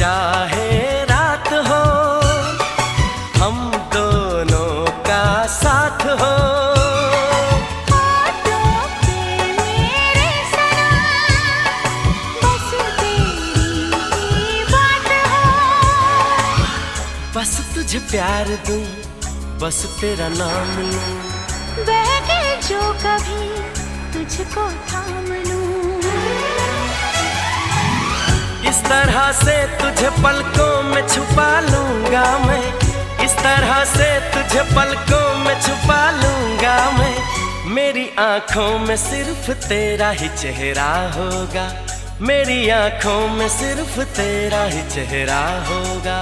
चाहे रात हो, हम दोनों का साथ हो। बस तुझे प्यार दूं, बस तेरा नाम लूं, बहके जो कभी तुझको थाम लूं। इस तरह से तुझे पलकों में छुपा लूंगा मैं, इस तरह से तुझे पलकों में छुपा लूंगा मैं। मेरी आंखों में सिर्फ तेरा ही चेहरा होगा, मेरी आंखों में सिर्फ तेरा ही चेहरा होगा।